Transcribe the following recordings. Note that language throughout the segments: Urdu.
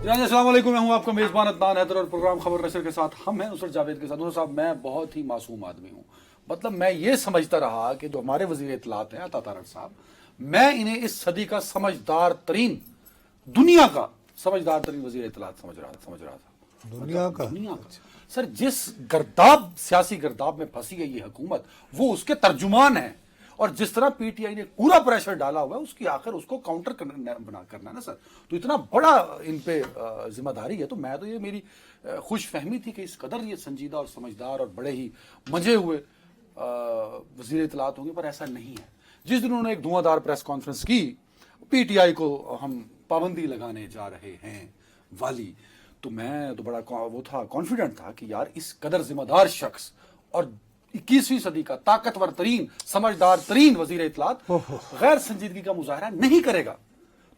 السلام علیکم، میں ہوں آپ کا میزبان عدنان حیدر اور پروگرام خبر نشر کے ساتھ ہم ہیں نصرت جاوید کے ساتھ. نصرت صاحب، میں بہت ہی معصوم آدمی ہوں. مطلب میں یہ سمجھتا رہا کہ جو ہمارے وزیر اطلاعات ہیں عطا تارڑ صاحب، میں انہیں اس صدی کا سمجھدار ترین، دنیا کا سمجھدار ترین وزیر اطلاعات سمجھ رہا تھا. دنیا کا سر، جس گرداب سیاسی گرداب میں پھنسی ہے یہ حکومت، وہ اس کے ترجمان ہیں. اور جس طرح پی ٹی آئی نے پورا پریشر ڈالا ہوا ہے، اس کی آخر اس کو کاؤنٹر کرنا ہے نا سر. تو اتنا بڑا ان پہ ذمہ داری ہے. تو میں تو یہ میری خوش فہمی تھی کہ اس قدر یہ سنجیدہ اور سمجھدار اور بڑے ہی منجے ہوئے وزیر اطلاعات ہوں گے، پر ایسا نہیں ہے. جس دن انہوں نے ایک دھواں دار پریس کانفرنس کی، پی ٹی آئی کو ہم پابندی لگانے جا رہے ہیں والی، تو میں تو بڑا وہ تھا، کانفیڈنٹ تھا کہ یار اس قدر ذمہ دار شخص اور 21ویں صدی کا طاقتور ترین، سمجھدار ترین وزیر اطلاعات غیر سنجیدگی کا مظاہرہ نہیں کرے گا.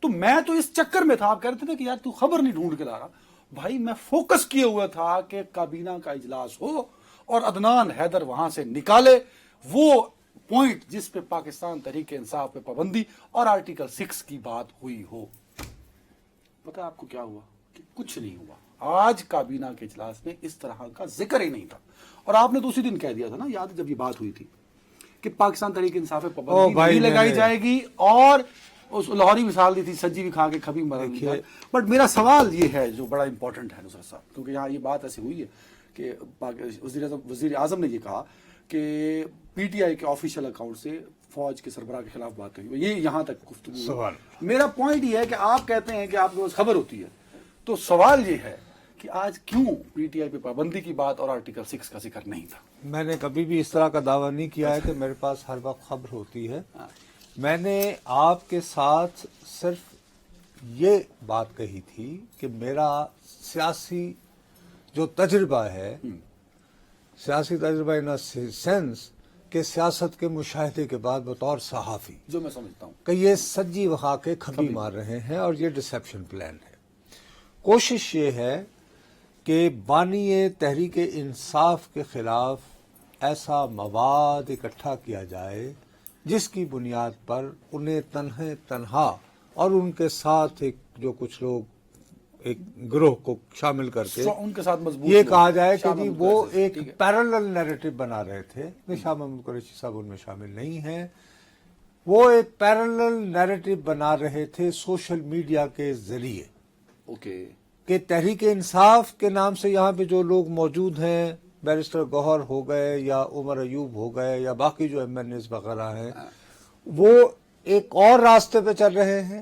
تو میں تو اس چکر میں تھا. آپ کہہ رہے تھے کہ یار تو خبر نہیں ڈھونڈ کے لا رہا. بھائی میں فوکس کیے ہوا تھا کہ کابینہ کا اجلاس ہو اور عدنان حیدر وہاں سے نکالے وہ پوائنٹ جس پہ پاکستان تحریک انصاف پہ پابندی اور آرٹیکل 6 کی بات ہوئی ہو. پتہ آپ کو کیا ہوا؟ کہ کچھ نہیں ہوا. آج کابینہ کے اجلاس میں اس طرح کا ذکر ہی نہیں تھا. اور آپ نے تو اسی دن کہہ دیا تھا نا، یاد جب یہ بات ہوئی تھی کہ پاکستان تحریک انصاف پہ پابندی نہیں لگائی جائے گی، اور اس لاہوری مثال دی تھی، سجی بھی کھا کے کبھی مرن. بٹ میرا سوال یہ ہے جو بڑا امپورٹنٹ ہے نصرت صاحب، کیونکہ یہاں یہ بات ایسی ہوئی ہے کہ وزیر اعظم نے یہ کہا کہ پی ٹی آئی کے آفیشیل اکاؤنٹ سے فوج کے سربراہ کے خلاف بات ہوئی. یہ یہاں تک گفتگو. میرا پوائنٹ یہ ہے کہ آپ کہتے ہیں کہ آپ کے پاس خبر ہوتی ہے، تو سوال یہ ہے کہ آج کیوں پی ٹی آئی پہ پابندی کی بات اور آرٹیکل 6 کا ذکر نہیں تھا؟ میں نے کبھی بھی اس طرح کا دعویٰ نہیں کیا ہے کہ میرے پاس ہر وقت خبر ہوتی ہے. میں نے آپ کے ساتھ صرف یہ بات کہی تھی کہ میرا سیاسی جو تجربہ ہے، سیاسی تجربہ ان سینس کہ سیاست کے مشاہدے کے بعد بطور صحافی جو میں سمجھتا ہوں کہ یہ سجی وخا کے کھبی مار رہے ہیں اور یہ ڈسیپشن پلان ہے. کوشش یہ ہے کہ بانی تحریک انصاف کے خلاف ایسا مواد اکٹھا کیا جائے جس کی بنیاد پر انہیں تنہا اور ان کے ساتھ ایک جو کچھ لوگ ایک گروہ کو شامل کر کے ان کے ساتھ مضبوط یہ کہا جائے کہ جی وہ ایک پیرلل نیریٹو بنا رہے تھے. شاہ محمود قریشی صاحب ان میں شامل نہیں ہیں. وہ ایک پیرلل نیریٹو بنا رہے تھے سوشل میڈیا کے ذریعے. کہ تحریک انصاف کے نام سے یہاں پہ جو لوگ موجود ہیں، بیرسٹر گوہر ہو گئے یا عمر ایوب ہو گئے یا باقی جو ایم این ایز وغیرہ ہیں، وہ ایک اور راستے پہ چل رہے ہیں،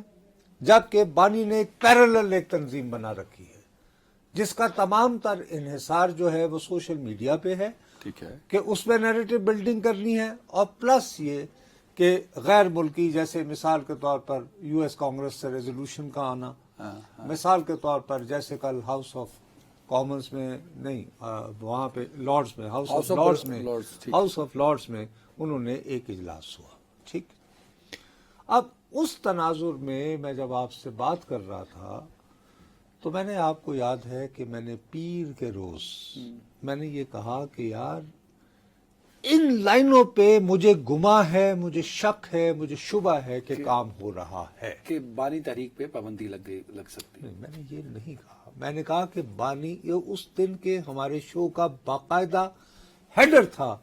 جبکہ بانی نے ایک پیرلل ایک تنظیم بنا رکھی ہے جس کا تمام تر انحصار جو ہے وہ سوشل میڈیا پہ ہے. ٹھیک ہے کہ اس میں نیریٹو بلڈنگ کرنی ہے، اور پلس یہ کہ غیر ملکی، جیسے مثال کے طور پر یو ایس کانگریس سے ریزولوشن کا آنا، مثال کے طور پر جیسے کل ہاؤس آف کامنز میں نہیں، وہاں پہ لارڈز میں، ہاؤس آف لارڈز میں انہوں نے ایک اجلاس ہوا. ٹھیک. اب اس تناظر میں جب آپ سے بات کر رہا تھا تو میں نے آپ کو یاد ہے کہ میں نے پیر کے روز میں نے یہ کہا کہ یار ان لائنوں پہ مجھے گما ہے، مجھے شک ہے، مجھے شبہ ہے کہ کام ہو رہا ہے، کہ بانی تحریک پہ پابندی لگ سکتی ہے. میں نے یہ نہیں کہا. میں نے کہا کہ بانی یہ اس دن کے ہمارے شو کا باقاعدہ ہیڈر تھا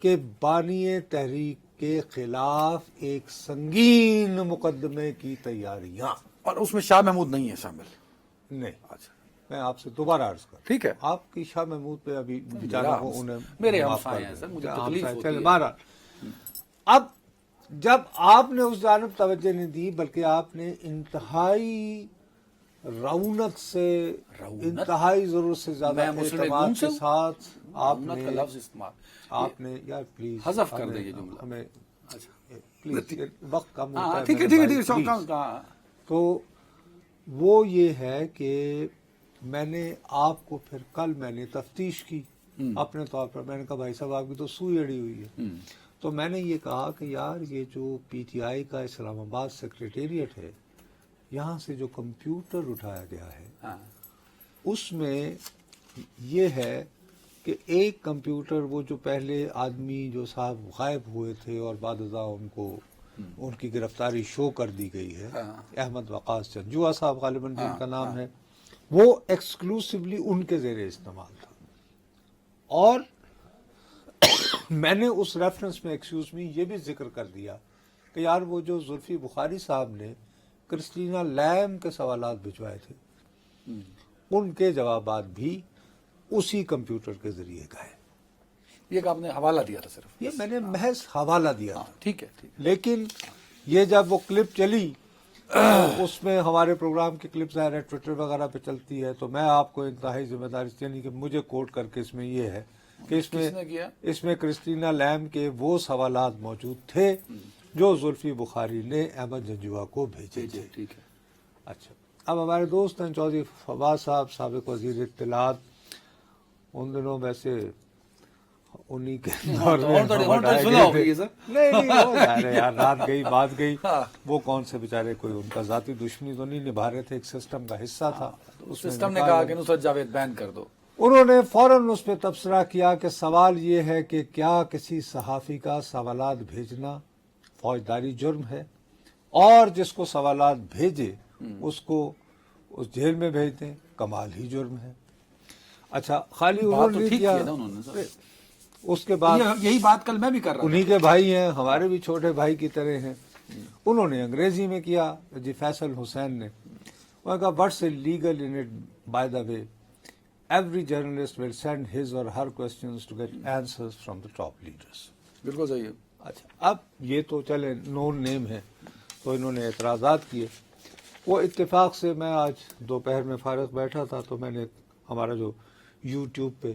کہ بانی تحریک کے خلاف ایک سنگین مقدمے کی تیاریاں، اور اس میں شاہ محمود نہیں ہے شامل. نہیں. اچھا، میں آپ سے دوبارہ عرض کروں. ٹھیک ہے. آپ کی شاہ محمود پہ ابھی بیچارہ کو انہیں میرے ہمسائے ہیں سر، مجھے تکلیف ہوتی ہے. ہمارا اب جب آپ نے اس جانب توجہ نہیں دی، بلکہ آپ نے انتہائی رونق سے، انتہائی ضرورت سے زیادہ اعتماد کے ساتھ آپ نے یار پلیز حذف کر دیں یہ جملہ ہمیں پلیز وقت کم ہوتا ہے. ٹھیک ہے. تو وہ یہ ہے کہ میں نے آپ کو پھر کل میں نے تفتیش کی اپنے طور پر. میں نے کہا بھائی صاحب آپ کی تو سوئی اڑی ہوئی ہے. تو میں نے یہ کہا کہ یار یہ جو پی ٹی آئی کا اسلام آباد سیکریٹریٹ ہے، یہاں سے جو کمپیوٹر اٹھایا گیا ہے اس میں یہ ہے کہ ایک کمپیوٹر وہ جو پہلے آدمی جو صاحب غائب ہوئے تھے اور بعد ازاں ان کو ان کی گرفتاری شو کر دی گئی ہے. احمد وقاص چنجوا صاحب غالباً جن کا نام ہے, وہ ایکسکلوسیولی ان کے زیر استعمال تھا. اور میں نے اس ریفرنس میں ایکسکیوز میں یہ بھی ذکر کر دیا کہ یار وہ جو زلفی بخاری صاحب نے کرسٹینا لیم کے سوالات بھجوائے تھے, ان کے جوابات بھی اسی کمپیوٹر کے ذریعے گئے. یہ کہ آپ نے حوالہ دیا تھا صرف, یہ میں نے محض حوالہ دیا. ٹھیک ہے. لیکن یہ جب وہ کلپ چلی, اس میں ہمارے پروگرام کی کلپ ظاہر ہے ٹویٹر وغیرہ پہ چلتی ہے, تو میں آپ کو انتہائی ذمہ داری یعنی کہ مجھے کوٹ کر کے اس میں یہ ہے کہ اس میں کرسٹینا لیم کے وہ سوالات موجود تھے جو زلفی بخاری نے احمد جنجوا کو بھیجے تھے. ٹھیک ہے. اچھا, اب ہمارے دوست ہیں چودھری فواد صاحب, سابق وزیر اطلاعات, ان دنوں ویسے انہی کے دور میں نہیں یار, رات گئی بات گئی, وہ کون سے بیچارے, کوئی ان کا ذاتی دشمنی تو نہیں نبھا رہے تھے, ایک سسٹم کا حصہ تھا. سسٹم نے کہا کہ نصرت جاوید بین کر دو. انہوں نے فوراً اس پہ تبصرہ کیا کہ سوال یہ ہے کہ کیا کسی صحافی کا سوالات بھیجنا فوجداری جرم ہے, اور جس کو سوالات بھیجے اس کو اس جیل میں بھیج دیں, کمال ہی جرم ہے. اچھا, خالی انہوں نے کیا, اس کے بعد یہی بات کل میں بھی کر رہا ہوں, انہی کے بھائی ہیں, ہمارے بھی چھوٹے بھائی کی طرح ہیں, انہوں نے انگریزی میں کیا. جی فیصل حسین نے, انہوں نے کہا what's legal in it by the way, every journalist will send his or her questions to get answers from the top leaders. بالکل صحیح ہے. اچھا, اب یہ تو چلے نون نیم ہے, تو انہوں نے اعتراضات کیے. وہ اتفاق سے میں آج دوپہر میں فارغ بیٹھا تھا, تو میں نے ہمارا جو یوٹیوب پہ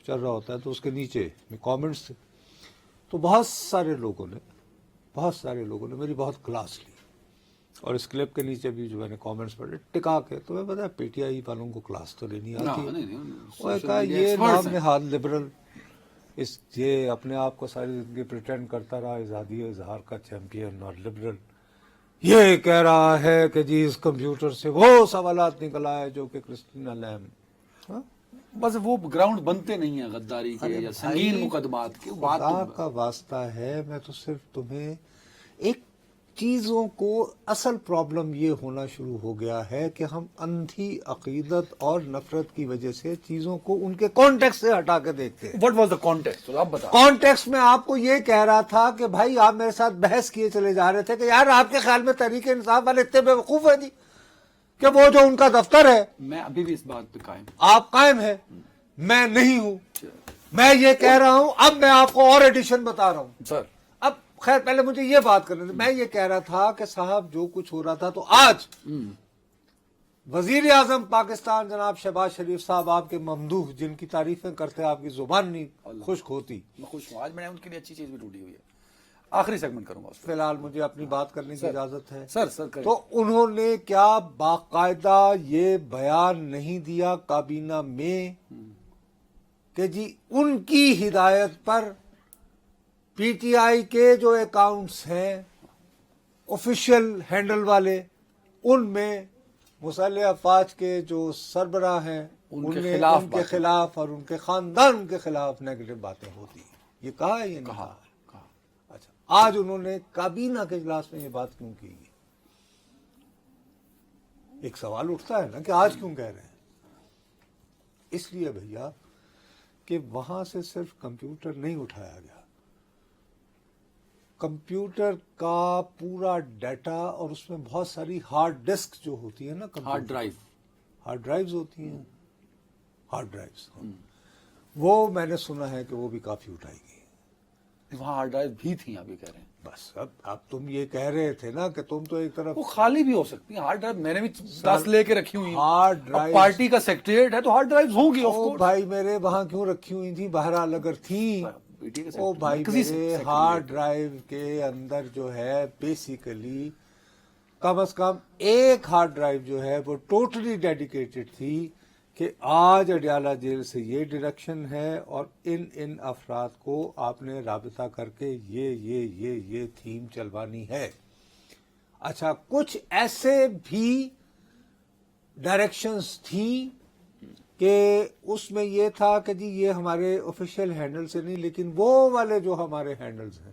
چل رہا ہوتا ہے تو اس کے نیچے کامنٹس تھے, تو بہت سارے لوگوں نے میری بہت کلاس لی, اور اس کلپ کے نیچے بھی جو میں نے کامنٹس پڑھے ٹکا کے, تو میں پتا پی ٹی آئی والوں کو کلاس تو لینی آتی ہے. انہوں نے کہا یہ نام نہاد لبرل, یہ اپنے آپ کو ساری زندگی پریٹینڈ کرتا رہا آزادی اظہار کا چیمپئن اور لبرل, یہ کہہ رہا ہے کہ جی اس کمپیوٹر سے وہ سوالات نکل آئے جو کہ کرسٹینا لیم. بس وہ گراؤنڈ بنتے نہیں ہیں غداری کے یا سنگین مقدمات کے. خدا کا واسطہ ہے, میں تو صرف تمہیں ایک چیزوں کو, اصل پرابلم یہ ہونا شروع ہو گیا ہے کہ ہم اندھی عقیدت اور نفرت کی وجہ سے چیزوں کو ان کے کانٹیکسٹ سے ہٹا کے دیکھتے ہیں. واٹ واز دا کانٹیکسٹ, آپ بتائیں. کانٹیکسٹ میں آپ کو یہ کہہ رہا تھا کہ بھائی آپ میرے ساتھ بحث کیے چلے جا رہے تھے کہ یار آپ کے خیال میں تحریک انصاف والے اتنے بیوقوف ہیں جی کہ وہ جو ان کا دفتر ہے, میں ابھی بھی اس بات پہ قائم, آپ قائم ہیں, میں نہیں ہوں. میں یہ کہہ رہا ہوں, اب میں آپ کو اور ایڈیشن بتا رہا ہوں سر. اب خیر پہلے مجھے یہ بات کرنے دیں. میں یہ کہہ رہا تھا کہ صاحب جو کچھ ہو رہا تھا, تو آج وزیر اعظم پاکستان جناب شہباز شریف صاحب, آپ کے ممدوح, جن کی تعریفیں کرتے آپ کی زبان نہیں خشک ہوتی. میں خوش ہوں, آج میں نے ان کے لیے اچھی چیز بھی ڈھونڈی ہوئی ہے. آخری سیگمنٹ کروں گا. فی الحال مجھے اپنی بات کرنے کی اجازت ہے سر. تو انہوں نے کیا باقاعدہ یہ بیان نہیں دیا کابینہ میں کہ جی ان کی ہدایت پر پی ٹی آئی کے جو اکاؤنٹس ہیں آفیشیل ہینڈل والے, ان میں مسلح افواج کے جو سربراہ ہیں ان کے خلاف اور ان کے خاندان کے خلاف نیگیٹو باتیں ہوتی ہیں. یہ کہا ہے, یہ نہیں کہا. اچھا, آج انہوں نے کابینہ کے اجلاس میں یہ بات کیوں کی؟ ایک سوال اٹھتا ہے نا کہ آج کیوں کہہ رہے ہیں. اس لیے بھیا کہ وہاں سے صرف کمپیوٹر نہیں اٹھایا گیا, کمپیوٹر کا پورا ڈیٹا, اور اس میں بہت ساری ہارڈ ڈسک جو ہوتی ہے نا, ہارڈ ڈرائیوز ہوتی ہیں, ہارڈ ڈرائیوز, وہ میں نے سنا ہے کہ وہ بھی کافی اٹھائی گئی. وہاں ہارڈ ڈرائیو بھی تھیں, آپ یہ کہہ رہے ہیں. بس اب تم یہ کہہ رہے تھے نا کہ تم تو ایک طرف, وہ خالی بھی ہو سکتی ہیں ہارڈ ڈرائیو, میں نے بھی 10 لے کے رکھی ہوئی. ہارڈ ڈرائیو پارٹی کا سیکریٹریٹ ہے تو ہارڈ ڈرائیو ہوں گی. بھائی میرے وہاں کیوں رکھی ہوئی تھی, بہرحال اگر تھیں, او بھائی میرے ہارڈ ڈرائیو کے اندر جو ہے بیسیکلی کم از کم ایک ہارڈ ڈرائیو جو ہے وہ ٹوٹلی ڈیڈیکیٹڈ تھی کہ آج اڈیالہ جیل سے یہ ڈائریکشن ہے اور ان افراد کو آپ نے رابطہ کر کے یہ تھیم چلوانی ہے. اچھا, کچھ ایسے بھی ڈائریکشنز تھیں کہ اس میں یہ تھا کہ جی یہ ہمارے آفیشیل ہینڈل سے نہیں, لیکن وہ والے جو ہمارے ہینڈلز ہیں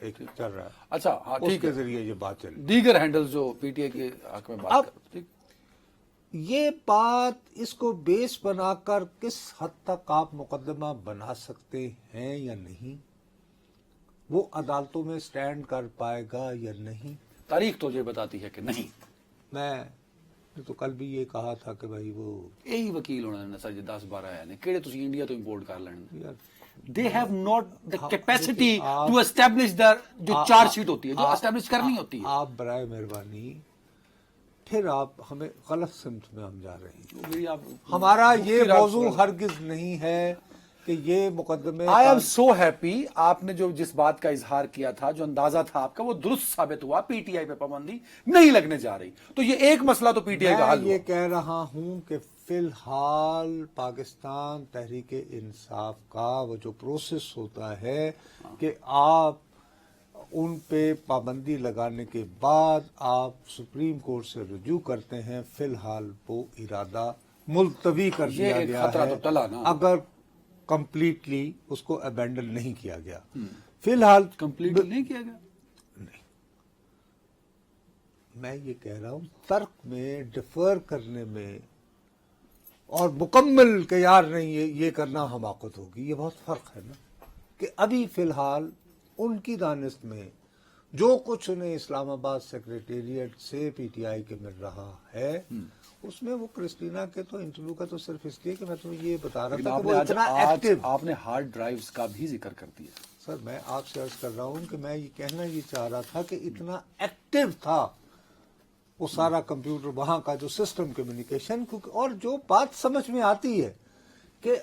ایک چل رہا ہے, اچھا ہاں اس ٹھیک کے ہے, ذریعے یہ بات چلی. دیگر ہینڈل جو پی ٹی آئی کے حق میں بات اب کر, ٹھیک. یہ بات اس کو بیس بنا کر کس حد تک آپ مقدمہ بنا سکتے ہیں یا نہیں, وہ عدالتوں میں سٹینڈ کر پائے گا یا نہیں. تاریخ تو یہ بتاتی ہے کہ نہیں. میں نے تو کل بھی یہ کہا تھا کہ بھائی وہ یہی وکیل ہونا نے سر 10-12 ہے نے کہڑے تسی انڈیا تو امپورٹ کر لین. یار they have not the capacity آپ- ٹو اسٹیبلش دا جو چارج شیٹ ہوتی ہے, جو اسٹیبلش کرنی ہوتی ہے. آپ برائے مہربانی پھر آپ ہمیں غلط سمت میں ہم جا رہے ہیں. میری آپ ہمارا یہ موضوع ہرگز نہیں ہے کہ یہ مقدمے آئی ایم سو ہیپی, آپ نے جو جس بات کا اظہار کیا تھا, جو اندازہ تھا آپ کا, وہ درست ثابت ہوا. پی ٹی آئی پہ پابندی نہیں لگنے جا رہی, تو یہ ایک مسئلہ تو پی ٹی آئی کا حل میں ہوا. یہ کہہ رہا ہوں کہ فی الحال پاکستان تحریک انصاف کا وہ جو پروسیس ہوتا ہے کہ آپ ان پہ پابندی لگانے کے بعد آپ سپریم کورٹ سے رجوع کرتے ہیں, فی الحال وہ ارادہ ملتوی کر یہ دیا ایک گیا خطرہ ہے تو ٹلا نا. اگر کمپلیٹلی اس کو ابینڈن نہیں کیا گیا. فی الحال کمپلیٹ نہیں کیا گیا. میں یہ کہہ رہا ہوں ترک میں ڈیفر کرنے میں اور مکمل کہ یار نہیں یہ کرنا حماقت ہوگی, یہ بہت فرق ہے نا. کہ ابھی فی الحال ان کی دانست میں جو کچھ انہیں اسلام آباد سیکریٹریٹ سے پی ٹی آئی کے مل رہا ہے, اس میں وہ کرسٹینا کے تو انٹرویو کا تو صرف اس لیے کہ میں تمہیں یہ بتا رہا تھا کہ وہ اتنا ایکٹیو. آپ نے ہارڈ ڈرائیوز کا بھی ذکر کر دیا. سر میں آپ سے عرض کر رہا ہوں کہ میں یہ کہنا یہ چاہ رہا تھا کہ اتنا ایکٹیو تھا وہ سارا کمپیوٹر وہاں کا جو سسٹم کمیونیکیشن, اور جو بات سمجھ میں آتی ہے کہ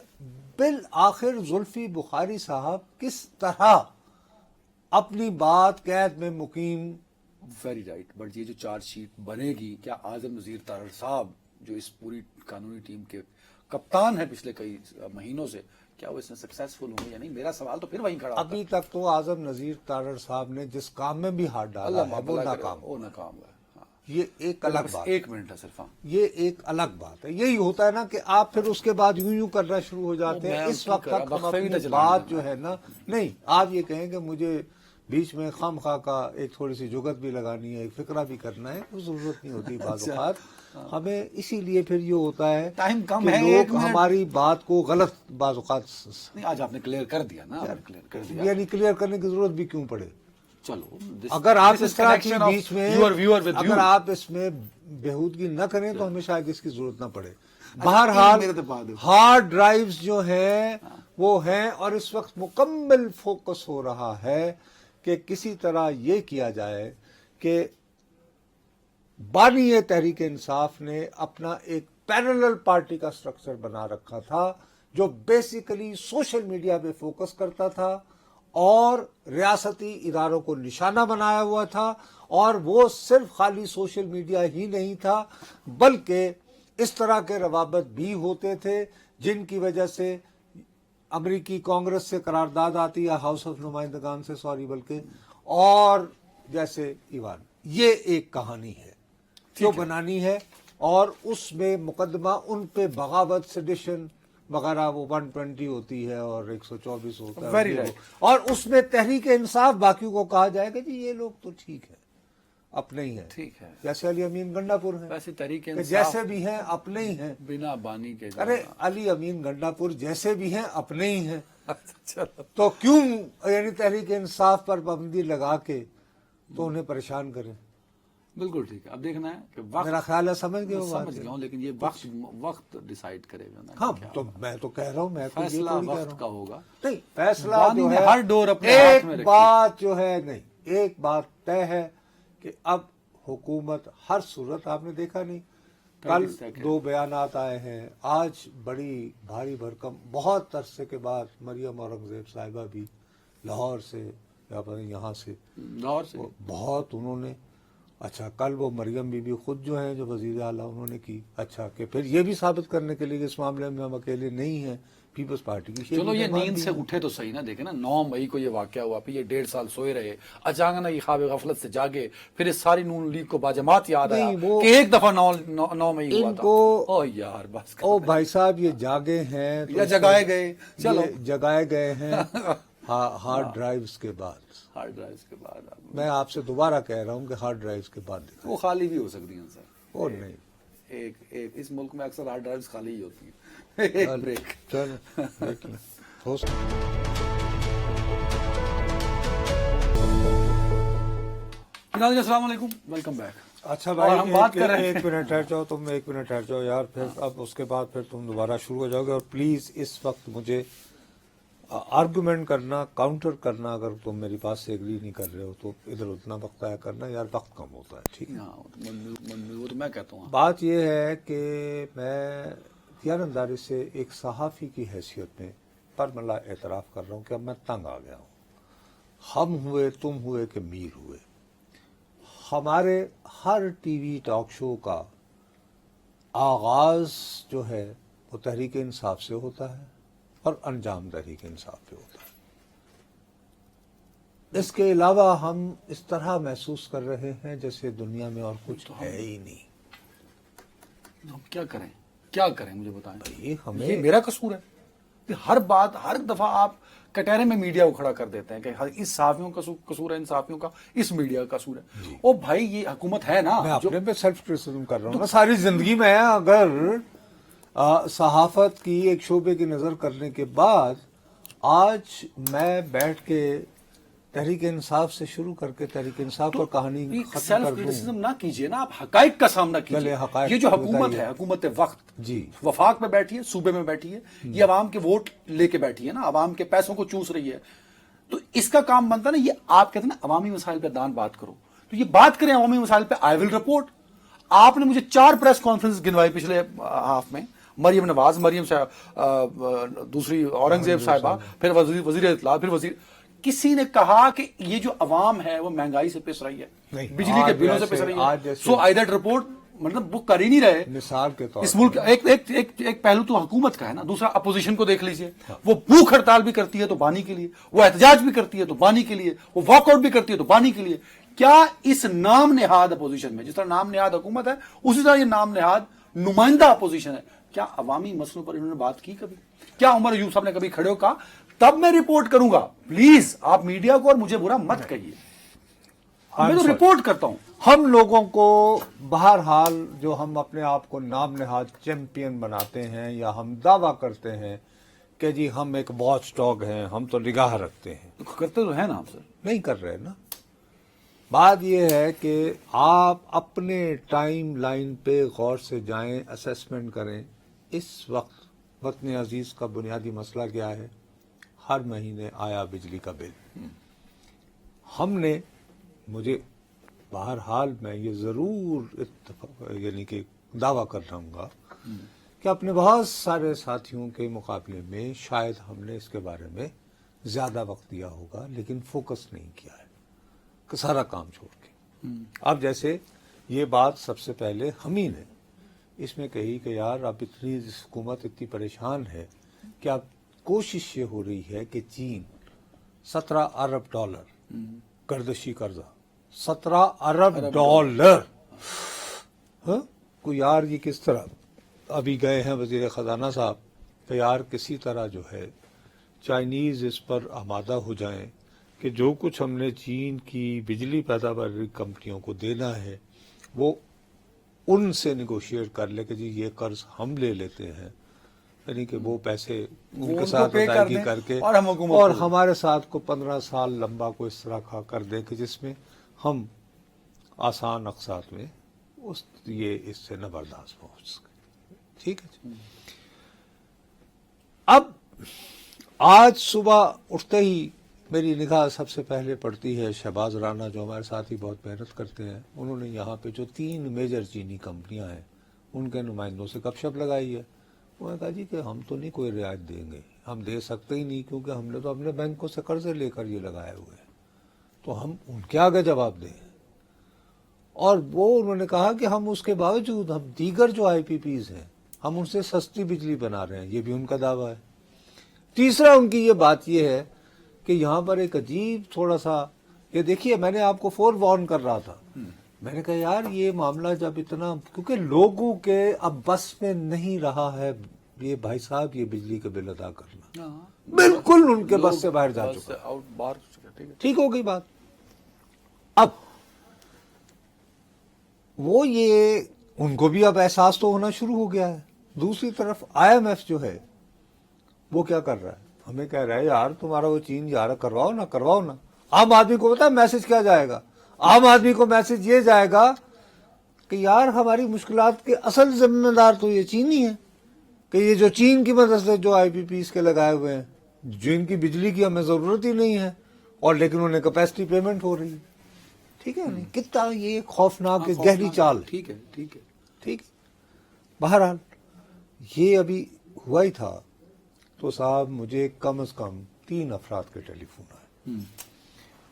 بالآخر زلفی بخاری صاحب کس طرح اپنی بات قید میں مقیم. ویری رائٹ, بٹ یہ جو چارج شیٹ بنے گی, کیا اعظم نذیر تارڑ صاحب جو اس پوری قانونی ٹیم کے کپتان ہیں پچھلے کئی مہینوں سے, کیا وہ اس میں سکسیسفل ہوں گے یا نہیں؟ میرا سوال تو پھر وہیں کھڑا ہوتا ہے. ابھی تک تو اعظم نذیر تارڑ صاحب نے جس کام میں بھی ہاتھ ڈالا ہے وہ ناکام. وہ ناکام ہے. ہاں. یہ ایک الگ بات, ایک منٹ ہے صرف. ہاں یہ ایک الگ بات ہے. یہی ہوتا ہے نا کہ آپ پھر اس کے بعد یوں کرنا شروع ہو جاتے ہیں. اس وقت تک ہم اپنی بات جو ہے نا, نہیں آپ یہ کہیں کہ مجھے بیچ میں خام خواہ کا ایک تھوڑی سی جگت بھی لگانی ہے, ایک فکرہ بھی کرنا ہے, کوئی ضرورت نہیں ہوتی. بعض اوقات ہمیں اسی لیے پھر یہ ہوتا ہے ٹائم کم کہ ہے, لوگ ہماری بات کو غلط بعض اوقات, نہیں آج آپ نے کلیئر کر دیا نا, کلیئر کر دیا. یعنی کلیئر کرنے کی ضرورت بھی کیوں پڑے. چلو اگر آپ اس طرح کی بیچ میں اگر آپ اس میں بےہودگی نہ کریں تو ہمیں شاید اس کی ضرورت نہ پڑے. بہرحال ہارڈ ڈرائیوز جو ہیں وہ ہیں, اور اس وقت مکمل فوکس ہو رہا ہے کہ کسی طرح یہ کیا جائے کہ بانی تحریک انصاف نے اپنا ایک پیرلل پارٹی کا سٹرکچر بنا رکھا تھا جو بیسیکلی سوشل میڈیا پہ فوکس کرتا تھا اور ریاستی اداروں کو نشانہ بنایا ہوا تھا. اور وہ صرف خالی سوشل میڈیا ہی نہیں تھا بلکہ اس طرح کے روابط بھی ہوتے تھے جن کی وجہ سے امریکی کانگریس سے قرارداد آتی ہے, ہاؤس آف نمائندگان سے سوری بلکہ, اور جیسے ایوان, یہ ایک کہانی ہے جو بنانی ہے, اور اس میں مقدمہ ان پہ بغاوت سیڈیشن وغیرہ وہ 120 ہوتی ہے اور 124 ہوتا ہے, اور اس میں تحریک انصاف باقیوں کو کہا جائے گا جی یہ لوگ تو ٹھیک ہے اپنے ہی ہیں, ٹھیک ہے, جیسے علی امین گنڈا پور ہیں, ویسے تحریک کہ انصاف جیسے بھی ہیں اپنے ہی ہیں. بنا بانی کے. ارے علی امین گنڈا پور جیسے بھی ہیں اپنے ہی ہیں, تو کیوں یعنی تحریک انصاف پر پابندی لگا کے تو انہیں پریشان کریں. بالکل ٹھیک ہے, اب دیکھنا ہے کہ وقت, میرا خیال ہے سمجھ گئے سمجھ گیا ہوں, لیکن یہ وقت ڈیسائیڈ کرے گا. ہاں تو میں تو کہہ رہا ہوں, میں تو یہ فیصلہ تھوڑی کہہ رہا وقت ہوں. کا ہوگا. نہیں فیصلہ بانی جو نے ہے ہر ڈور اپنے ہاتھ میں ایک رکھی. بات جو ہے, نہیں ایک بات طے ہے کہ اب حکومت ہر صورت, آپ نے دیکھا نہیں کل 2 بیانات آئے ہیں, آج بڑی بھاری بھرکم بہت عرصے کے بعد مریم اورنگزیب صاحبہ بھی لاہور سے یا یہاں سے بہت انہوں نے, اچھا کل وہ مریم بی بی خود جو ہیں جو وزیر اعلیٰ انہوں نے کی, اچھا کہ پھر یہ بھی ثابت کرنے کے لیے کہ اس معاملے میں ہم اکیلے نہیں ہیں, پیپلز پارٹی کی. چلو یہ نیند سے اٹھے تو صحیح نا, دیکھیں نا 9 مئی کو یہ واقعہ ہوا, پھر یہ 1.5 سال سوئے رہے, اچانک یہ خواب غفلت سے جاگے, پھر اس ساری نون لیگ کو باجماعت یاد آیا کہ ایک دفعہ 9 مئی ہوا تھا. او یار بس, او بھائی صاحب یہ جاگے ہیں یا جگائے گئے, چلو جگائے گئے ہیں. ہارڈ ڈرائیوز کے بعد. ہارڈ ڈرائیوز کے بعد میں آپ سے دوبارہ کہہ رہا ہوں کہ ہارڈ ڈرائیوز کے بعد دکھائیں. وہ خالی بھی ہو سکتی ہیں سر. اور نہیں, ایک اس ملک میں اکثر ہارڈ ڈرائیوز خالی ہی ہوتی ہیں. ایک بریک. چلو دیکھیں ہو سکتا. السلام علیکم, ویلکم بیک. اچھا اور ہم بات کر رہے ہیں. ایک منٹ ٹھہر جاؤ, تم 1 منٹ ٹھہر جاؤ یار. پھر اب اس کے بعد پھر تم دوبارہ شروع ہو جاؤ گے. اور پلیز اس وقت مجھے آرگومنٹ کرنا, کاؤنٹر کرنا, اگر تم میری بات سے ایگری نہیں کر رہے ہو تو ادھر اتنا وقت آیا کرنا یار, وقت کم ہوتا ہے. ٹھیک ہے, وہ تو میں کہتا ہوں. بات یہ ہے کہ میں اختیار انداری سے ایک صحافی کی حیثیت میں پرملا اعتراف کر رہا ہوں کہ اب میں تنگ آ گیا ہوں. ہم ہوئے, تم ہوئے کہ میر ہوئے, ہمارے ہر ٹی وی ٹاک شو کا آغاز جو ہے وہ تحریک انصاف سے ہوتا ہے اور انجام تحریک انصاف پہ ہوتا ہے. اس کے علاوہ ہم اس طرح محسوس کر رہے ہیں جیسے دنیا میں اور کچھ ہے ہی نہیں. ہم کیا کریں مجھے بتائیں. بھائی ہمیں یہ میرا قصور ہے. ہر بات, ہر دفعہ آپ کٹہرے میں میڈیا کو کھڑا کر دیتے ہیں کہ اس صحافیوں کا قصور ہے, ان صحافیوں کا, اس میڈیا کا قصور ہے. او بھائی یہ حکومت ہے نا. میں اپنے پہ سیلف کرٹیسزم کر رہا ہوں نا. ساری زندگی میں اگر صحافت کی ایک شعبے کی نظر کرنے کے بعد آج میں بیٹھ کے تحریک انصاف سے شروع کر کے تحریک انصاف پر کہانی ختم سیلف کر دوں. کرٹیسزم نہ کیجئے نا, آپ حقائق کا سامنا کیجئے. حقائق یہ جو حکومت ہے, حکومت وقت, جی, وفاق میں بیٹھی ہے, صوبے میں بیٹھی ہے, یہ عوام کے ووٹ لے کے بیٹھی ہے نا, عوام کے پیسوں کو چوس رہی ہے. تو اس کا کام بنتا نا, یہ آپ کہتے ہیں نا عوامی مسائل پہ دان بات کرو, تو یہ بات کریں عوامی مسائل پہ. آئی ول رپورٹ. آپ نے مجھے 4 پریس کانفرنس گنوائی پچھلے ہاف میں. مریم نواز, مریم دوسری اورنگزیب صاحبہ, پھر وزیر اطلاع, پھر وزیر. کسی نے کہا کہ یہ جو عوام ہے وہ مہنگائی سے پس رہی ہے, بجلی کے بلوں سے پس رہی ہے. سو آئی دیٹ رپورٹ مطلب وہ کر ہی نہیں رہے. مثال کے طور اس ملک ایک پہلو تو حکومت کا ہے نا, دوسرا اپوزیشن کو دیکھ لیجئے. وہ بھوک ہڑتال بھی کرتی ہے تو بانی کے لیے, وہ احتجاج بھی کرتی ہے تو بانی کے لیے, وہ واک آؤٹ بھی کرتی ہے تو بانی کے لیے. کیا اس نام نہاد اپوزیشن میں, جس طرح نام نہاد حکومت ہے اسی طرح یہ نام نہاد نمائندہ اپوزیشن ہے, کیا عوامی مسئلوں پر انہوں نے بات کی کبھی؟ کیا عمر ایوب صاحب نے کبھی کھڑے ہو کہا تب میں رپورٹ کروں گا؟ پلیز آپ میڈیا کو اور مجھے برا مت کہیے, میں تو رپورٹ کرتا ہوں. ہم لوگوں کو بہرحال جو ہم اپنے آپ کو نام نہاد چیمپئن بناتے ہیں یا ہم دعویٰ کرتے ہیں کہ جی ہم ایک واچ ڈاگ ہیں, ہم تو نگاہ رکھتے ہیں, کرتے تو ہیں نا آپ سر. نہیں کر رہے نا. بات یہ ہے کہ آپ اپنے ٹائم لائن پہ غور سے جائیں, اسیسمنٹ کریں. اس وقت وطن عزیز کا بنیادی مسئلہ کیا ہے؟ ہر مہینے آیا بجلی کا بل. ہم نے, مجھے بہرحال میں یہ ضرور یعنی کہ دعویٰ کر رہا ہوں گا کہ اپنے بہت سارے ساتھیوں کے مقابلے میں شاید ہم نے اس کے بارے میں زیادہ وقت دیا ہوگا, لیکن فوکس نہیں کیا ہے کہ سارا کام چھوڑ کے. اب جیسے یہ بات سب سے پہلے ہم ہی نے اس میں کہی کہ یار اب اتنی حکومت اتنی پریشان ہے کہ اب کوشش یہ ہو رہی ہے کہ چین 17 ارب ڈالر گردشی قرضہ, 17 ارب ڈالر. کو یار یہ کس طرح, ابھی گئے ہیں وزیر خزانہ صاحب کہ یار کسی طرح جو ہے چائنیز اس پر آمادہ ہو جائیں کہ جو کچھ ہم نے چین کی بجلی پیداواری کمپنیوں کو دینا ہے وہ ان سے نیگوشیٹ کر لے کہ جی یہ قرض ہم لے لیتے ہیں, یعنی کہ وہ پیسے ان کے ساتھ ادائیگی کر کے اور ہمارے ساتھ کو 15 سال لمبا کو اس طرح کا کر دے کہ جس میں ہم آسان اقساط میں اس سے نہ برداشت پہنچ سکے. ٹھیک ہے. اب آج صبح اٹھتے ہی میری نگاہ سب سے پہلے پڑتی ہے شہباز رانا, جو ہمارے ساتھ ہی بہت محنت کرتے ہیں. انہوں نے یہاں پہ جو 3 میجر چینی کمپنیاں ہیں ان کے نمائندوں سے گپ شپ لگائی ہے. انہوں نے کہا جی کہ ہم تو نہیں کوئی رعایت دیں گے, ہم دے سکتے ہی نہیں کیونکہ ہم نے تو اپنے بینکوں سے قرضے لے کر یہ لگائے ہوئے ہیں, تو ہم ان کے آگے جواب دیں. اور وہ انہوں نے کہا کہ ہم اس کے باوجود ہم دیگر جو آئی پی پیز ہیں ہم ان سے سستی بجلی بنا رہے ہیں, یہ بھی ان کا دعویٰ ہے. تیسرا ان کی یہ بات یہ ہے کہ یہاں پر ایک عجیب تھوڑا سا, یہ دیکھیے میں نے آپ کو فور وارن کر رہا تھا, میں نے کہا یار یہ معاملہ جب اتنا, کیونکہ لوگوں کے اب بس میں نہیں رہا ہے یہ بھائی صاحب یہ بجلی کا بل ادا کرنا. بالکل ان کے بس سے باہر جا چکا. ٹھیک ہو گئی بات. اب وہ یہ ان کو بھی اب احساس تو ہونا شروع ہو گیا ہے. دوسری طرف آئی ایم ایف جو ہے وہ کیا کر رہا ہے, ہمیں کہہ رہا ہے یار تمہارا وہ چین جا رہا, کرواؤ نا. عام آدمی کو پتا ہے میسج کیا جائے گا؟ عام آدمی کو میسج یہ جائے گا کہ یار ہماری مشکلات کے اصل ذمہ دار تو یہ چین ہی ہے, کہ یہ جو چین کی مدد سے جو آئی پی پیز کے لگائے ہوئے ہیں, جن کی بجلی کی ہمیں ضرورت ہی نہیں ہے, اور لیکن انہیں کیپیسٹی پیمنٹ ہو رہی ہے. ٹھیک ہے نہیں, کتنا یہ خوفناک گہری چال. ٹھیک ہے. بہرحال یہ ابھی ہوا ہی تھا تو صاحب مجھے کم از کم 3 افراد کے ٹیلی فون آئے.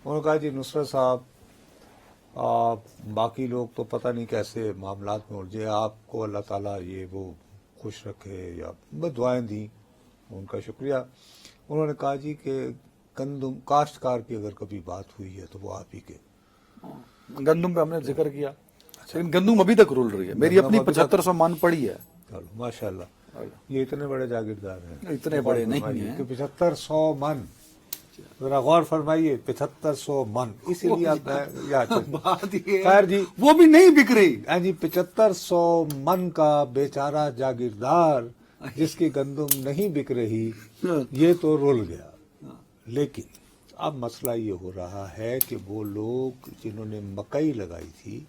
انہوں نے کہا جی نصرت صاحب باقی لوگ تو پتہ نہیں کیسے معاملات میں الجھے, آپ کو اللہ تعالیٰ یہ وہ خوش رکھے, یا دعائیں دیں, ان کا شکریہ. انہوں نے کہا جی کہ گندم کاشتکار کی اگر کبھی بات ہوئی ہے تو وہ آپ ہی کے. گندم پہ ہم نے ذکر کیا, لیکن گندم ابھی تک رول رہی ہے. میری اپنی 7500 من پڑی ہے. ماشاء اللہ, یہ اتنے بڑے جاگیردار ہیں. اتنے بڑے نہیں ہیں کہ 7500 من, ذرا غور فرمائیے, 7500 من. اسی لیے خیر جی وہ بھی نہیں بک رہی جی. 7500 من کا بیچارہ جاگیردار جس کی گندم نہیں بک رہی, یہ تو رول گیا. لیکن اب مسئلہ یہ ہو رہا ہے کہ وہ لوگ جنہوں نے مکئی لگائی تھی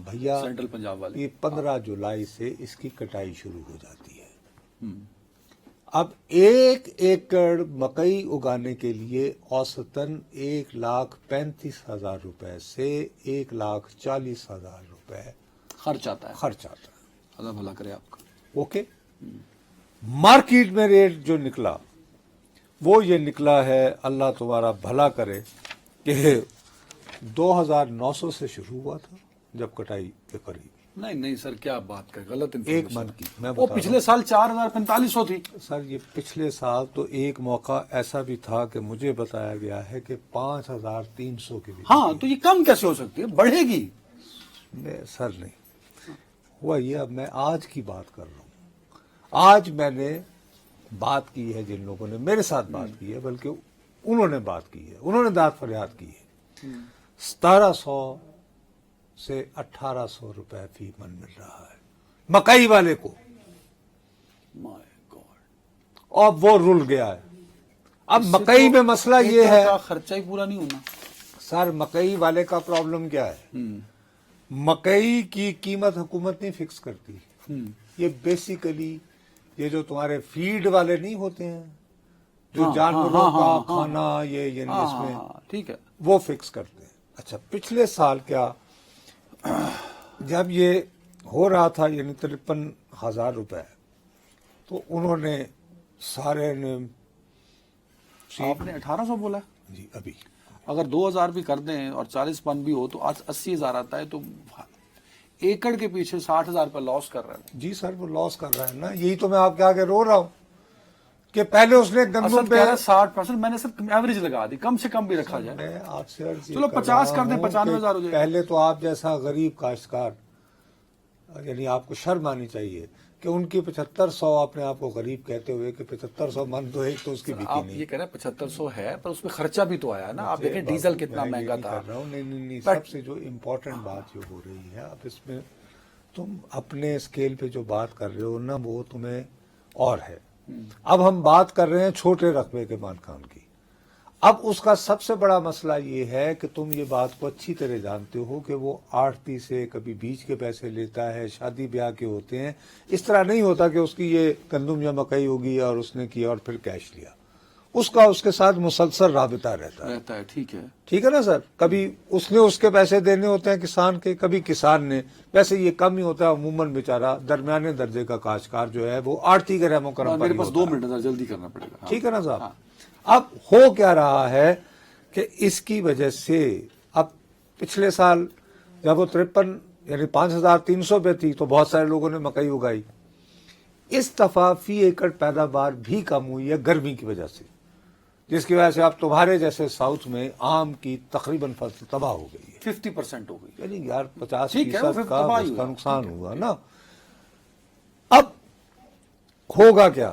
بھیا, سینٹرل پنجاب والے, یہ 15 جولائی سے اس کی کٹائی شروع ہو جاتی ہے. اب 1 ایکڑ مکئی اگانے کے لیے اوسطاً 1,35,000 روپے سے 1,40,000 روپے خرچ آتا ہے. اللہ بھلا کرے آپ کا. اوکے. مارکیٹ میں ریٹ جو نکلا وہ یہ نکلا ہے, اللہ تمہارا بھلا کرے, کہ 2,900 سے شروع ہوا تھا جب کٹائی کے قریب. نہیں سر, کیا بات کر, غلط ایک من کی. وہ پچھلے سال 4,4500 تھی. سر یہ پچھلے سال تو ایک موقع ایسا بھی تھا کہ مجھے بتایا گیا ہے کہ 5,300 کی بھی. ہاں تو یہ کم کیسے ہو سکتی ہے, بڑھے گی. سر نہیں ہوا یہ. اب میں آج کی بات کر رہا ہوں. آج میں نے بات کی ہے جن لوگوں نے میرے ساتھ بات کی ہے, بلکہ انہوں نے بات کی ہے, انہوں نے داد فریاد کی ہے. 1,700 سے 1,800 روپے فی من مل رہا ہے مکئی والے کو. اور وہ رول گیا ہے. اب مکئی میں مسئلہ یہ ہے, خرچہ ہی پورا نہیں ہونا. سر مکئی والے کا پرابلم کیا ہے, مکئی کی قیمت حکومت نہیں فکس کرتی. یہ بیسیکلی یہ جو تمہارے فیڈ والے نہیں ہوتے ہیں, جو جانوروں کا کھانا, یہ یعنی اس میں ٹھیک ہے, وہ فکس کرتے ہیں. اچھا پچھلے سال کیا جب یہ ہو رہا تھا, یعنی 53,000 روپے, تو انہوں نے سارے نے. آپ نے 1,800 بولا جی. ابھی اگر 2,000 بھی کر دیں اور 40 من بھی ہو تو 80,000 آتا ہے, تو ایکڑ کے پیچھے 60,000 روپے لاس کر رہا ہے. جی سر, وہ لاس کر رہا ہے نا. یہی تو میں آپ کے آگے رو رہا ہوں کہ پہلے اس نے گندم پہ 60%, میں نے صرف ایوریج لگا دی, کم سے کم بھی رکھا جائے. میں آپ سے چلو 50 کر دیں, 95,000 ہو جائے. پہلے تو آپ جیسا غریب کاشتکار, یعنی آپ کو شرم آنی چاہیے کہ ان کی 7500 اپنے آپ کو غریب کہتے ہوئے کہ 7500 من تو ایک تو اس کی بکی آپ نہیں. یہ کہہ رہے ہیں 7500 ہے, پر اس میں خرچہ بھی تو آیا نا. آپ دیکھیں ڈیزل کتنا مہنگا تھا. نہیں, سب سے جو امپورٹنٹ بات جو ہو رہی ہے, اب اس میں تم اپنے اسکیل پہ جو بات کر رہے ہو نا, وہ تمہیں اور ہے. اب ہم بات کر رہے ہیں چھوٹے رقبے کے مالکان کی. اب اس کا سب سے بڑا مسئلہ یہ ہے کہ تم یہ بات کو اچھی طرح جانتے ہو کہ وہ آڑتی سے کبھی بیج کے پیسے لیتا ہے, شادی بیاہ کے ہوتے ہیں. اس طرح نہیں ہوتا کہ اس کی یہ گندم یا مکئی ہوگی اور اس نے کیا اور پھر کیش لیا. اس کا اس کے ساتھ مسلسل رابطہ رہتا ہے. ٹھیک ہے نا سر. کبھی اس نے اس کے پیسے دینے ہوتے ہیں کسان کے, کبھی کسان نے. ویسے یہ کم ہی ہوتا ہے عموماً. بیچارہ درمیانے درجے کا کاشتکار جو ہے وہ آڑتی کے رحم و کرم. میرے پاس 2 منٹ جلدی کرنا پڑے گا. ٹھیک ہے نا صاحب. اب ہو کیا رہا ہے کہ اس کی وجہ سے اب پچھلے سال جب وہ 53 یعنی 5,300 پہ تھی تو بہت سارے لوگوں نے مکئی اگائی. اس دفعہ فی ایکڑ پیداوار بھی کم ہوئی ہے گرمی کی وجہ سے, جس کی وجہ سے اب تمہارے جیسے ساؤتھ میں آم کی تقریباً فصل تباہ ہو گئی ہے. 50% ہو گئی. یعنی یار 50% کا نقصان ہوا نا. اب ہوگا کیا,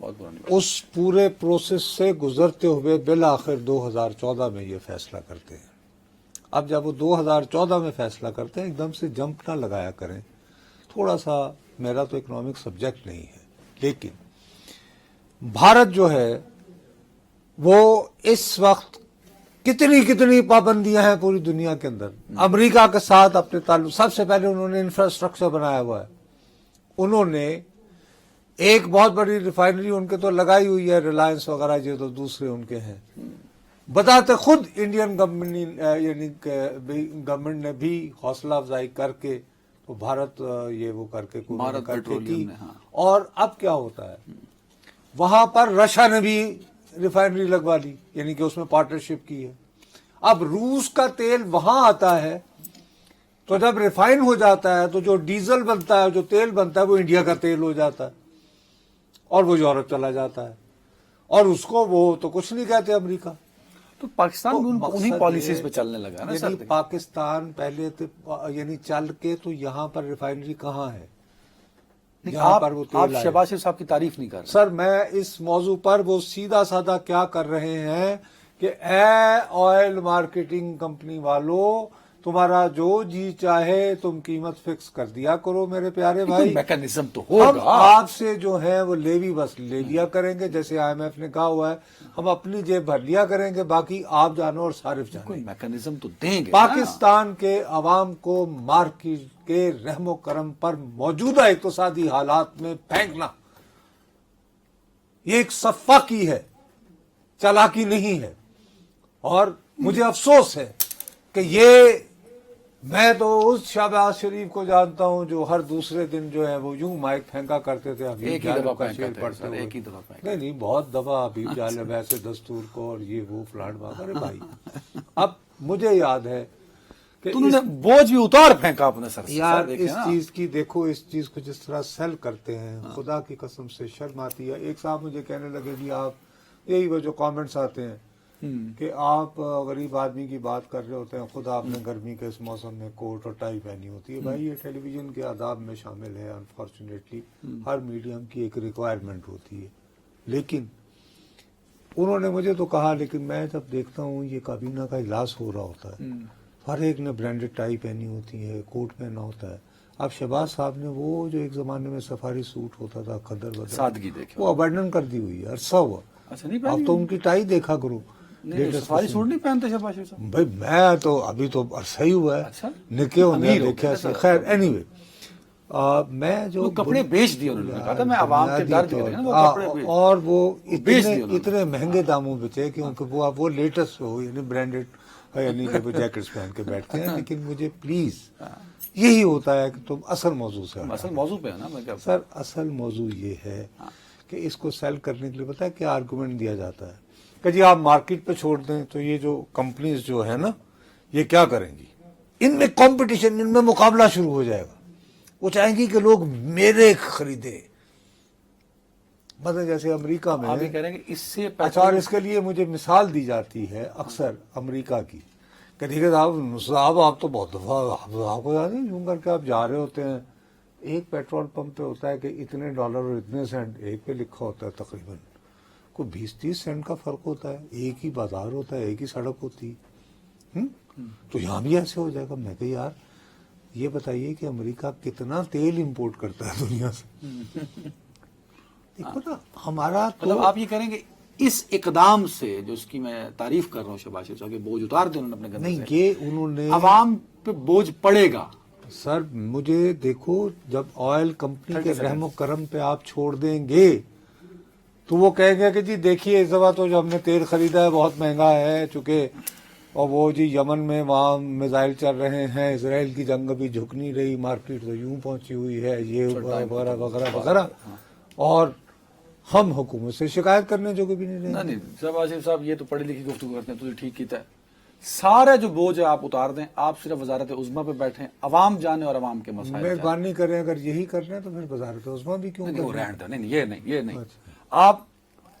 بہت پرانی بات. اس پورے پروسیس سے گزرتے ہوئے بالآخر 2014 میں یہ فیصلہ کرتے ہیں. اب جب وہ 2014 میں فیصلہ کرتے ہیں ایک دم سے جمپ نہ لگایا کریں. تھوڑا سا میرا تو اکنامک سبجیکٹ نہیں ہے، لیکن بھارت جو ہے وہ اس وقت کتنی پابندیاں ہیں پوری دنیا کے اندر. امریکہ کے ساتھ اپنے تعلق، سب سے پہلے انہوں نے انفراسٹرکچر بنایا ہوا ہے. انہوں نے ایک بہت بڑی ریفائنری ان کے تو لگائی ہوئی ہے، ریلائنس وغیرہ، یہ تو دوسرے ان کے ہیں. بتاتے خود انڈین گورنمنٹ یعنی گورنمنٹ نے بھی حوصلہ افزائی کر کے تو بھارت یہ وہ کر کے بھارت پیٹرولیم نے، ہاں. اور اب کیا ہوتا ہے، وہاں پر رشیا نے بھی ریفائنری لگوا لی، یعنی کہ اس میں پارٹنرشپ کی ہے. اب روس کا تیل وہاں آتا ہے تو جب ریفائن ہو جاتا ہے تو جو ڈیزل بنتا ہے، جو تیل بنتا ہے، وہ انڈیا کا تیل ہو جاتا ہے اور وہ یورپ چلا جاتا ہے. اور اس کو وہ تو کچھ نہیں کہتے امریکہ. تو پاکستان بھی انہیں پالیسیز پہ چلنے لگا نا سر. یعنی پاکستان پہلے تو یعنی چل کے تو یہاں پر ریفائنری کہاں ہے؟ آپ شہباز شریف صاحب کی تعریف نہیں کر رہے. سر میں اس موضوع پر وہ سیدھا سادہ کیا کر رہے ہیں کہ اے آئل مارکیٹنگ کمپنی والو، تمہارا جو جی چاہے تم قیمت فکس کر دیا کرو میرے پیارے بھائی. میکانزم تو ہم ہوگا. آپ سے جو ہے وہ لیوی بس لے لیا کریں گے، جیسے آئی ایم ایف نے کہا ہوا ہے، ہم اپنی جیب بھر لیا کریں گے، باقی آپ جانو اور صارف جانو. کوئی میکانزم تو دیں گے. پاکستان کے عوام کو مارکیٹ کے رحم و کرم پر موجودہ اقتصادی حالات میں پھینکنا یہ ایک سفاکی ہے، چالاکی نہیں ہے. اور مجھے افسوس ہے کہ یہ، میں تو اس شہباز شریف کو جانتا ہوں جو ہر دوسرے دن جو ہے وہ یوں مائک پھینکا کرتے تھے، ایک ہی دفعہ پھینکا، ایک ہی دفعہ پھینکا. نہیں بہت دفعہ حبیب جالب ایسے دستور کو اور یہ وہ فلاٹ بات. ارے بھائی اب مجھے یاد ہے کہ انہوں نے بوجھ بھی اتار پھینکا اپنے سر سے. یار اس چیز کی دیکھو، اس چیز کو جس طرح سیل کرتے ہیں، خدا کی قسم سے شرم آتی ہے. ایک صاحب مجھے کہنے لگے جی آپ، یہی وہ جو کامنٹس آتے ہیں کہ آپ غریب آدمی کی بات کر رہے ہوتے ہیں، خود آپ نے گرمی کے اس موسم میں کوٹ اور ٹائی پہنی ہوتی ہے. بھائی یہ ٹیلی ویژن کے آداب میں شامل ہے. انفارچونیٹلی ہر میڈیم کی ایک ریکوائرمنٹ ہوتی ہے. لیکن انہوں نے مجھے تو کہا، لیکن میں جب دیکھتا ہوں یہ کابینہ کا اجلاس ہو رہا ہوتا ہے، ہر ایک نے برانڈڈ ٹائی پہنی ہوتی ہے، کوٹ پہنا ہوتا ہے. اب شہباز صاحب نے وہ جو ایک زمانے میں سفاری سوٹ ہوتا تھا، خدر بدر، سادگی دیکھیں، وہ ابنڈن کر دی ہوئی ہے، عرصہ ہوا. اچھا نہیں اب تو ان کی ٹائی دیکھا کرو. سفاری سوٹ نہیں پہنتے شہباز شریف صاحب؟ بھائی میں تو ابھی تو عرصہ ہی ہوا ہے. اچھا نکے ہونے دیکھا سے. خیر اینی وے، میں جو کپڑے بیچ دیے انہوں نے، کہا تھا میں عوام کے درد دے رہے ہیں نا، وہ کپڑے اور وہ اتنے مہنگے داموں بچے کیونکہ وہ لیٹسٹ ہو، یعنی برانڈڈ، یعنی کہ وہ جیکٹس پہن کے بیٹھتے ہیں. لیکن مجھے پلیز یہی ہوتا ہے کہ تم اصل موضوع سے، اصل موضوع پہ ہے نا. میں کیا سر اصل موضوع یہ ہے کہ اس کو سیل کرنے کے لیے پتہ ہے کیا آرگومنٹ دیا جاتا ہے کہ جی آپ مارکیٹ پہ چھوڑ دیں تو یہ جو کمپنیز جو ہے نا یہ کیا کریں گی، ان میں کمپٹیشن، ان میں مقابلہ شروع ہو جائے گا. وہ چاہیں گی کہ لوگ میرے خریدیں. مطلب جیسے امریکہ میں آپ یہ کہہ رہے ہیں کہ اس سے اچھا، اور اس کے لیے مجھے مثال دی جاتی ہے اکثر امریکہ کی کہ ٹھیک ہے صاحب آپ تو بہت دفعہ آپ کو یاد نہیں، یوں کر کے آپ جا رہے ہوتے ہیں، ایک پیٹرول پمپ پہ ہوتا ہے کہ اتنے ڈالر اور اتنے سینٹ، ایک پہ لکھا ہوتا ہے تقریباً کوئی 20-30 سینٹ کا فرق ہوتا ہے. ایک ہی بازار ہوتا ہے، ایک ہی سڑک ہوتی ہے. تو یہاں بھی ایسے ہو جائے گا. میں کہ یار یہ بتائیے کہ امریکہ کتنا تیل امپورٹ کرتا ہے دنیا سے. دیکھو نا ہمارا، مطلب آپ یہ کریں گے اس اقدام سے جو اس کی میں تعریف کر رہا ہوں شہباز شریف صاحب کے بوجھ اتار دیں انہوں نے اپنے گھر سے، یہ انہوں نے عوام پہ بوجھ پڑے گا. سر مجھے دیکھو، جب آئل کمپنی کے رحم و کرم پہ آپ چھوڑ دیں گے تو وہ کہیں گے کہ جی دیکھیے اس دفعہ تو جو ہم نے تیل خریدا ہے بہت مہنگا ہے، چونکہ اور وہ جی یمن میں وہاں میزائل چل رہے ہیں، اسرائیل کی جنگ ابھی جھک نہیں رہی، مارکیٹ تو یوں پہنچی ہوئی ہے، یہ وغیرہ وغیرہ وغیرہ. اور ہم حکومت سے شکایت کرنے جو بھی نہیں رہے. نہیں شہباز شریف صاحب یہ تو پڑھی لکھی گفتگو کرتے ہیں، تو یہ ٹھیک کیتا ہے. سارا جو بوجھ ہے آپ اتار دیں، آپ صرف وزارت عظمیٰ پہ بیٹھیں، عوام جانے اور عوام کے مسائل. مہربانی کریں، اگر یہی کرنا ہے تو پھر وزارت عظمیٰ بھی کیوں کریں. نہیں یہ نہیں. آپ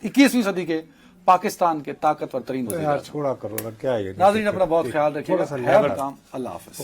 21ویں صدی کے پاکستان کے طاقتور ترین یار چھوڑا کرو نا، کیا یہ. ناظرین اپنا بہت خیال رکھیے گا. اللہ حافظ.